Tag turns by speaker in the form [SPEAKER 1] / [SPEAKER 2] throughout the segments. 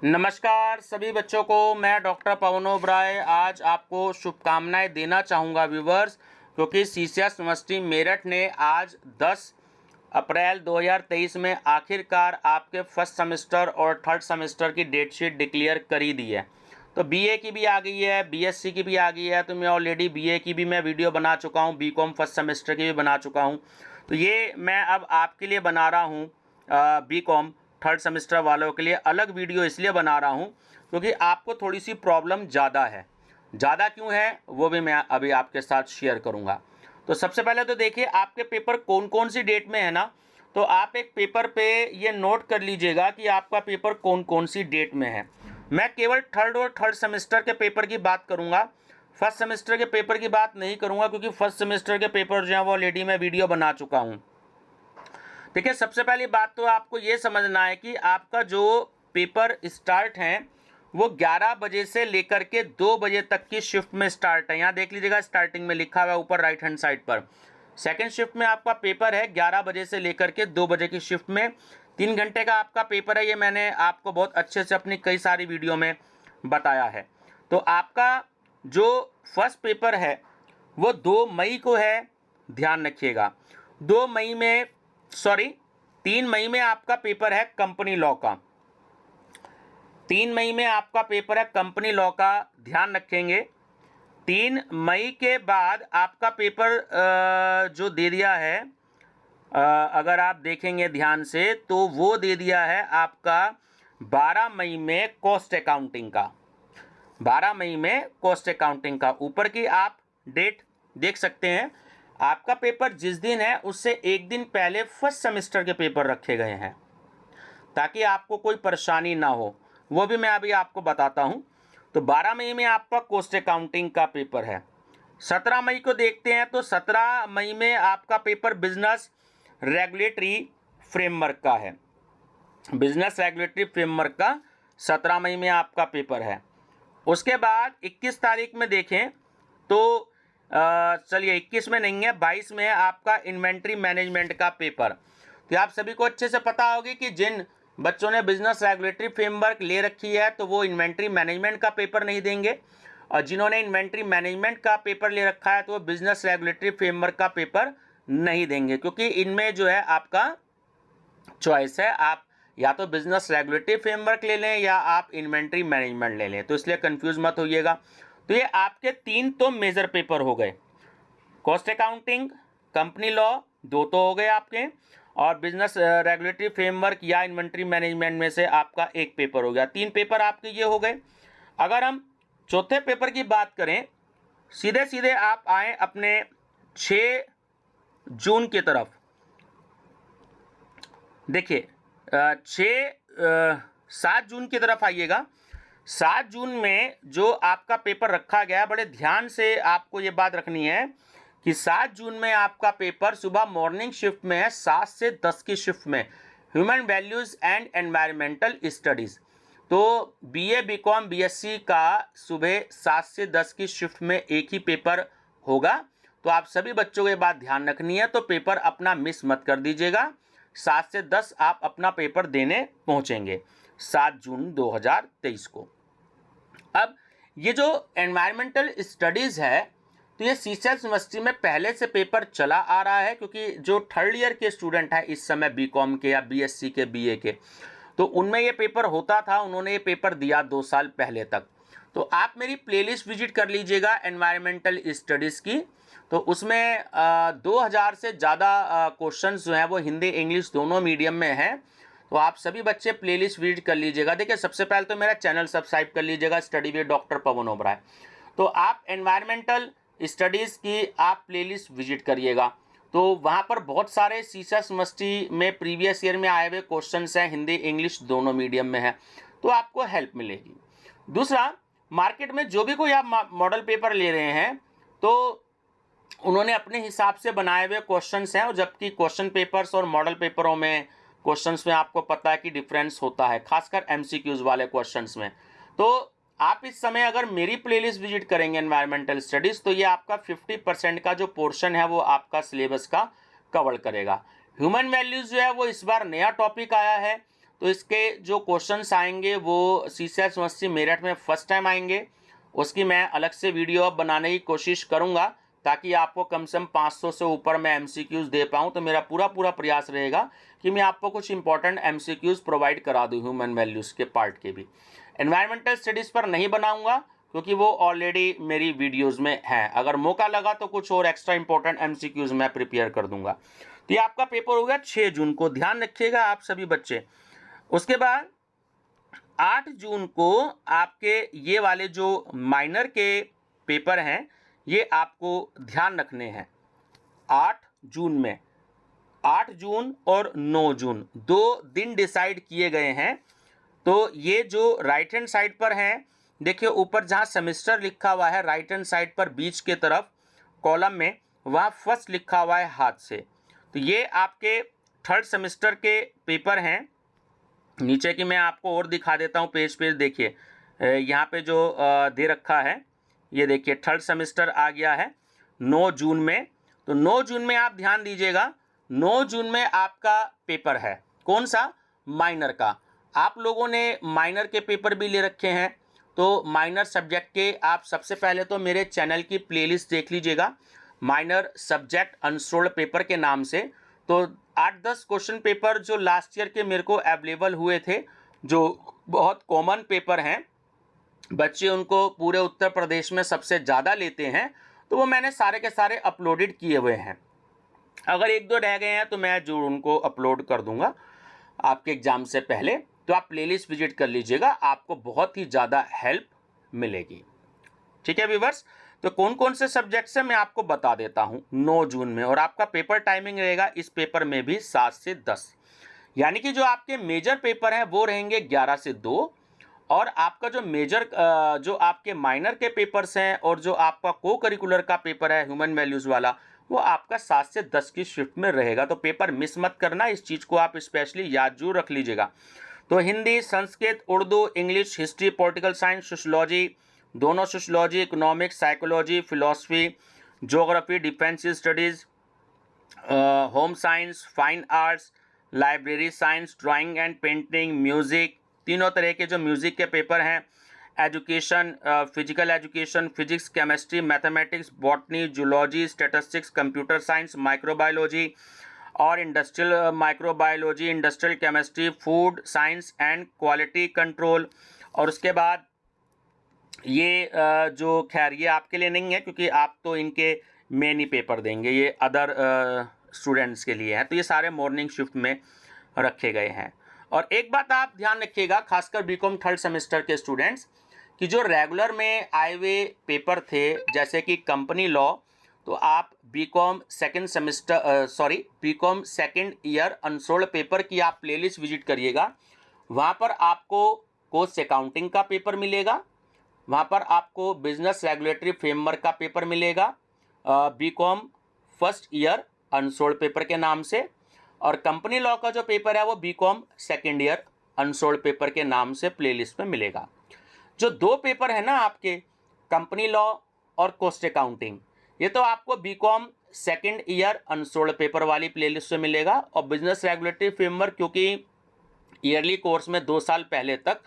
[SPEAKER 1] नमस्कार सभी बच्चों को, मैं डॉक्टर पवन ओबराय आज आपको शुभकामनाएं देना चाहूँगा व्यूवर्स, क्योंकि सीसीएस यूनिवर्सिटी मेरठ ने आज 10 अप्रैल 2023 में आखिरकार आपके फर्स्ट सेमेस्टर और थर्ड सेमेस्टर की डेट शीट डिक्लेयर कर ही दी है। तो बीए की भी आ गई है, बीएससी की भी आ गई है। तो मैं ऑलरेडी बीए की भी मैं वीडियो बना चुका हूँ, बीकॉम फर्स्ट सेमेस्टर की भी बना चुका हूँ। तो ये मैं अब आपके लिए बना रहा हूँ बीकॉम थर्ड सेमेस्टर वालों के लिए अलग वीडियो इसलिए बना रहा हूँ क्योंकि आपको थोड़ी सी प्रॉब्लम ज़्यादा है। ज़्यादा क्यों है वो भी मैं अभी आपके साथ शेयर करूँगा। तो सबसे पहले तो देखिए आपके पेपर कौन कौन सी डेट में है ना। तो आप एक पेपर पे ये नोट कर लीजिएगा कि आपका पेपर कौन कौन सी डेट में है। मैं केवल थर्ड सेमेस्टर के पेपर की बात करूँगा, फर्स्ट सेमेस्टर के पेपर की बात नहीं करूँगा, क्योंकि फर्स्ट सेमेस्टर के पेपर जो है वो ऑलरेडी मैं वीडियो बना चुका हूँ। ठीक है, सबसे पहली बात तो आपको ये समझना है कि आपका जो पेपर स्टार्ट है वो 11 बजे से लेकर के 2 बजे तक की शिफ्ट में स्टार्ट है। यहाँ देख लीजिएगा स्टार्टिंग में लिखा हुआ है ऊपर राइट हैंड साइड पर। सेकेंड शिफ्ट में आपका पेपर है 11 बजे से लेकर के 2 बजे की शिफ्ट में। 3 घंटे का आपका पेपर है, ये मैंने आपको बहुत अच्छे से अपनी कई सारी वीडियो में बताया है। तो आपका जो फर्स्ट पेपर है वो 2 मई को है, ध्यान रखिएगा। 2 मई में 3 मई में आपका पेपर है कंपनी लॉ का। 3 मई में आपका पेपर है कंपनी लॉ का, ध्यान रखेंगे। 3 मई के बाद आपका पेपर जो दे दिया है, अगर आप देखेंगे ध्यान से तो वो दे दिया है आपका 12 मई में कॉस्ट अकाउंटिंग का। 12 मई में कॉस्ट अकाउंटिंग का ऊपर की आप डेट देख सकते हैं। आपका पेपर जिस दिन है उससे एक दिन पहले फर्स्ट सेमेस्टर के पेपर रखे गए हैं ताकि आपको कोई परेशानी ना हो, वो भी मैं अभी आपको बताता हूं। तो 12 मई में आपका कॉस्ट अकाउंटिंग का पेपर है। 17 मई को देखते हैं तो 17 मई में आपका पेपर बिजनेस रेगुलेटरी फ्रेमवर्क का है। बिजनेस रेगुलेटरी फ्रेमवर्क का 17 मई में आपका पेपर है। उसके बाद 21 तारीख में देखें तो चलिए 21 में नहीं है, 22 में है आपका इन्वेंट्री मैनेजमेंट का पेपर। तो आप सभी को अच्छे से पता होगी कि जिन बच्चों ने बिजनेस रेगुलेटरी फ्रेमवर्क ले रखी है तो वो इन्वेंट्री मैनेजमेंट का पेपर नहीं देंगे, और जिन्होंने इन्वेंट्री मैनेजमेंट का पेपर ले रखा है तो वो बिजनेस रेगुलेटरी फ्रेमवर्क का पेपर नहीं देंगे, क्योंकि इनमें जो है आपका चॉइस है, आप या तो बिजनेस रेगुलेटरी फ्रेमवर्क ले लें या आप इन्वेंट्री मैनेजमेंट ले लें। तो इसलिए कंफ्यूज मत होइएगा। तो ये आपके 3 तो मेजर पेपर हो गए, कॉस्ट अकाउंटिंग, कंपनी लॉ 2 तो हो गए आपके, और बिजनेस रेगुलेटरी फ्रेमवर्क या इन्वेंट्री मैनेजमेंट में से आपका एक पेपर हो गया। 3 पेपर आपके ये हो गए। अगर हम चौथे पेपर की बात करें, सीधे सीधे आप आए अपने 6 जून की तरफ। देखिए 7 जून की तरफ आइएगा। 7 जून में जो आपका पेपर रखा गया है, बड़े ध्यान से आपको ये बात रखनी है कि 7 जून में आपका पेपर सुबह मॉर्निंग शिफ्ट में है, 7 से 10 की शिफ्ट में, human values and environmental studies. तो बीए बीकॉम बीएससी का सुबह 7 से 10 की शिफ्ट में एक ही पेपर होगा। तो आप सभी बच्चों को ये बात ध्यान रखनी है, तो पेपर अपना मिस मत कर दीजिएगा। 7 से 10 आप अपना पेपर देने पहुंचेंगे 7 जून 2023 को। अब ये जो एनवायरमेंटल स्टडीज़ है तो ये सीसीएस यूनिवर्सिटी में पहले से पेपर चला आ रहा है, क्योंकि जो थर्ड ईयर के स्टूडेंट हैं इस समय बीकॉम के या बीएससी के बीए के, तो उनमें ये पेपर होता था, उन्होंने ये पेपर दिया 2 साल पहले तक। तो आप मेरी प्लेलिस्ट विजिट कर लीजिएगा एनवायरमेंटल स्टडीज़ की। तो उसमें 2000 से ज़्यादा क्वेश्चंस जो हैं वो हिंदी इंग्लिश दोनों मीडियम में हैं। तो आप सभी बच्चे प्लेलिस्ट विजिट कर लीजिएगा। देखिए सबसे पहले तो मेरा चैनल सब्सक्राइब कर लीजिएगा, स्टडी विद डॉक्टर पवन ओबराय। तो आप एनवायरमेंटल स्टडीज़ की आप प्लेलिस्ट विजिट करिएगा। तो वहाँ पर बहुत सारे सीसीएस यूनिवर्सिटी में प्रीवियस ईयर में आए हुए क्वेश्चंस हैं, हिंदी इंग्लिश दोनों मीडियम में है, तो आपको हेल्प मिलेगी। दूसरा, मार्केट में जो भी कोई आप मॉडल पेपर ले रहे हैं तो उन्होंने अपने हिसाब से बनाए हुए क्वेश्चंस हैं, और जबकि क्वेश्चन पेपर्स और मॉडल पेपरों में क्वेश्चंस में आपको पता है कि डिफरेंस होता है, खासकर एमसीक्यूज वाले क्वेश्चंस में। तो आप इस समय अगर मेरी प्लेलिस्ट विजिट करेंगे एनवायरमेंटल स्टडीज़ तो ये आपका 50% का जो पोर्शन है वो आपका सिलेबस का कवर करेगा। ह्यूमन वैल्यूज़ जो है वो इस बार नया टॉपिक आया है, तो इसके जो क्वेश्चंस आएंगे वो CCS यूनिवर्सिटी मेरठ में फर्स्ट टाइम आएंगे। उसकी मैं अलग से वीडियो अब बनाने की कोशिश करूँगा ताकि आपको कम से कम 500 से ऊपर मैं MCQs दे पाऊँ। तो मेरा पूरा प्रयास रहेगा कि मैं आपको कुछ इंपॉर्टेंट MCQs प्रोवाइड करा दूँ ह्यूमन वैल्यूज़ के पार्ट के भी। एनवायरमेंटल स्टडीज़ पर नहीं बनाऊँगा क्योंकि वो ऑलरेडी मेरी वीडियोज़ में हैं। अगर मौका लगा तो कुछ और एक्स्ट्रा इंपॉर्टेंट MCQs मैं प्रिपेयर कर दूंगा। तो ये आपका पेपर हो गया 6 जून को, ध्यान रखिएगा आप सभी बच्चे। उसके बाद 8 जून को आपके ये वाले जो माइनर के पेपर हैं ये आपको ध्यान रखने हैं। 8 जून में 8 जून और 9 जून 2 दिन डिसाइड किए गए हैं। तो ये जो राइट हैंड साइड पर हैं, देखिए ऊपर जहाँ सेमेस्टर लिखा हुआ है राइट हैंड साइड पर बीच के तरफ कॉलम में, वहाँ फर्स्ट लिखा हुआ है हाथ से। तो ये आपके थर्ड सेमेस्टर के पेपर हैं। नीचे की मैं आपको और दिखा देता हूँ, पेज देखिए यहाँ पे जो दे रखा है ये देखिए थर्ड सेमेस्टर आ गया है 9 जून में। तो 9 जून में आप ध्यान दीजिएगा, 9 जून में आपका पेपर है कौन सा, माइनर का। आप लोगों ने माइनर के पेपर भी ले रखे हैं, तो माइनर सब्जेक्ट के आप सबसे पहले तो मेरे चैनल की प्लेलिस्ट देख लीजिएगा, माइनर सब्जेक्ट अनसोल्ड पेपर के नाम से। तो 8-10 क्वेश्चन पेपर जो लास्ट ईयर के मेरे को अवेलेबल हुए थे, जो बहुत कॉमन पेपर हैं, बच्चे उनको पूरे उत्तर प्रदेश में सबसे ज़्यादा लेते हैं, तो वो मैंने सारे के सारे अपलोडेड किए हुए हैं। अगर 1-2 रह गए हैं तो मैं जरूर उनको अपलोड कर दूंगा आपके एग्ज़ाम से पहले। तो आप प्लेलिस्ट विजिट कर लीजिएगा, आपको बहुत ही ज़्यादा हेल्प मिलेगी। ठीक है व्यूअर्स, तो कौन कौन से सब्जेक्ट्स हैं मैं आपको बता देता हूं 9 जून में। और आपका पेपर टाइमिंग रहेगा इस पेपर में भी 7 से 10, यानी कि जो आपके मेजर पेपर हैं वो रहेंगे 11 से 2, और आपका जो मेजर जो आपके माइनर के पेपर्स हैं और जो आपका को करिकुलर का पेपर है ह्यूमन वैल्यूज़ वाला, वो आपका 7 से 10 की शिफ्ट में रहेगा। तो पेपर मिस मत करना, इस चीज़ को आप स्पेशली याद जरूर रख लीजिएगा। तो Hindi, Sanskrit, Urdu, English, history, political science, sociology, दोनों sociology, economics, psychology, philosophy, geography, defence studies, home science, fine arts, library science, drawing and painting, music, तीनों तरह के जो म्यूज़िक के पेपर हैं, education, physical education, physics, chemistry, mathematics, botany, zoology, statistics, computer science, microbiology और industrial microbiology, industrial chemistry, food science and quality control. और उसके बाद ये जो खैर ये आपके लिए नहीं है क्योंकि आप तो इनके मेन ही पेपर देंगे, ये अदर स्टूडेंट्स के लिए हैं। तो ये सारे मॉर्निंग शिफ्ट में रखे गए हैं। और एक बात आप ध्यान रखिएगा, खासकर बीकॉम थर्ड सेमेस्टर के स्टूडेंट्स, कि जो रेगुलर में आए हुए पेपर थे जैसे कि कंपनी लॉ, तो आप BCom second year unsolved paper की आप प्लेलिस्ट विजिट करिएगा। वहाँ पर आपको कोस्ट अकाउंटिंग का पेपर मिलेगा, वहाँ पर आपको बिजनेस रेगुलेटरी फ्रेमवर्क का पेपर मिलेगा BCom first year unsolved paper के नाम से, और कंपनी लॉ का जो पेपर है वो BCom second year unsolved paper के नाम से प्लेलिस्ट में मिलेगा। जो 2 पेपर है ना आपके, कंपनी लॉ और कॉस्ट अकाउंटिंग, ये तो आपको BCom second year unsolved paper वाली प्लेलिस्ट में मिलेगा। और बिजनेस रेगुलेटरी फ्रेमवर्क क्योंकि ईयरली कोर्स में 2 साल पहले तक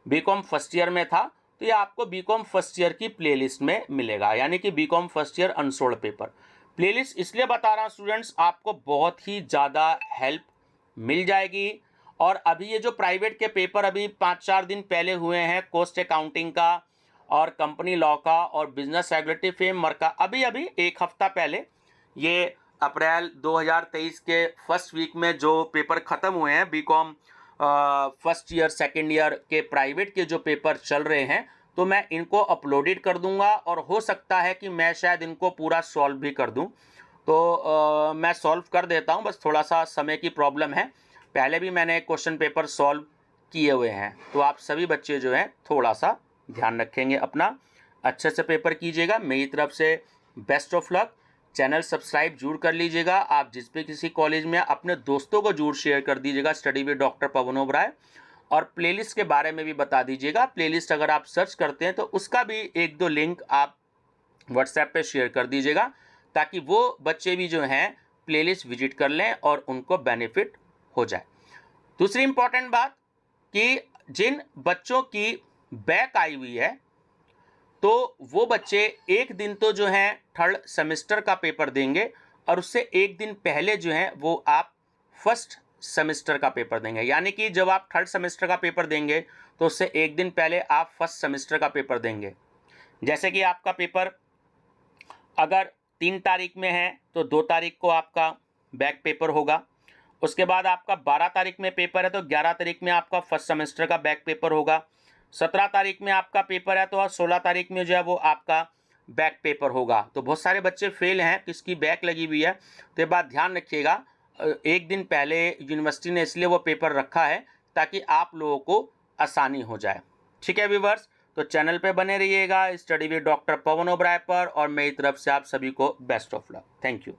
[SPEAKER 1] बीकॉम फर्स्ट ईयर में था, तो ये आपको बीकॉम फर्स्ट ईयर की प्लेलिस्ट में मिलेगा, यानी कि BCom first year unsolved paper. Playlist इसलिए बता रहा हूँ स्टूडेंट्स, आपको बहुत ही ज़्यादा हेल्प मिल जाएगी। और अभी ये जो प्राइवेट के पेपर अभी 5-4 दिन पहले हुए हैं, कोस्ट अकाउंटिंग का और कंपनी लॉ का और बिजनेस रेगुलेटरी फ्रेमवर्क का, अभी 1 हफ्ता पहले, ये अप्रैल 2023 के फर्स्ट वीक में जो पेपर ख़त्म हुए हैं BCom first year second year के प्राइवेट के जो पेपर चल रहे हैं, तो मैं इनको अपलोडेड कर दूंगा और हो सकता है कि मैं शायद इनको पूरा सॉल्व भी कर दूं। तो मैं सॉल्व कर देता हूं, बस थोड़ा सा समय की प्रॉब्लम है। पहले भी मैंने क्वेश्चन पेपर सॉल्व किए हुए हैं, तो आप सभी बच्चे जो हैं थोड़ा सा ध्यान रखेंगे, अपना अच्छे से पेपर कीजिएगा। मेरी तरफ से best of luck. Channel subscribe जरूर कर लीजिएगा। आप जिस भी किसी कॉलेज में अपने दोस्तों को जरूर शेयर कर दीजिएगा स्टडी विद डॉक्टर पवन ओबराय। और प्लेलिस्ट के बारे में भी बता दीजिएगा। प्लेलिस्ट अगर आप सर्च करते हैं तो उसका भी 1-2 लिंक आप व्हाट्सएप पे शेयर कर दीजिएगा, ताकि वो बच्चे भी जो हैं प्लेलिस्ट विजिट कर लें और उनको बेनिफिट हो जाए। दूसरी इंपॉर्टेंट बात, कि जिन बच्चों की बैक आई हुई है तो वो बच्चे एक दिन तो जो है थर्ड सेमेस्टर का पेपर देंगे और उससे एक दिन पहले जो है वो आप फर्स्ट सेमेस्टर का पेपर देंगे। यानी कि जब आप थर्ड सेमेस्टर का पेपर देंगे तो उससे एक दिन पहले आप फर्स्ट सेमेस्टर का पेपर देंगे। जैसे कि आपका पेपर अगर 3 तारीख में है तो 2 तारीख को आपका बैक पेपर होगा। उसके बाद आपका 12 तारीख में पेपर है तो 11 तारीख में आपका फर्स्ट सेमेस्टर का बैक पेपर होगा। 17 तारीख में आपका पेपर है तो 16 तारीख में जो है वो आपका बैक पेपर होगा। तो बहुत सारे बच्चे फेल हैं, किसकी बैक लगी हुई है, तो ये बात ध्यान रखिएगा। एक दिन पहले यूनिवर्सिटी ने इसलिए वो पेपर रखा है ताकि आप लोगों को आसानी हो जाए। ठीक है व्यूअर्स, तो चैनल पे बने रहिएगा स्टडी विद डॉक्टर पवन ओबराय पर, और मेरी तरफ से आप सभी को best of luck. Thank you.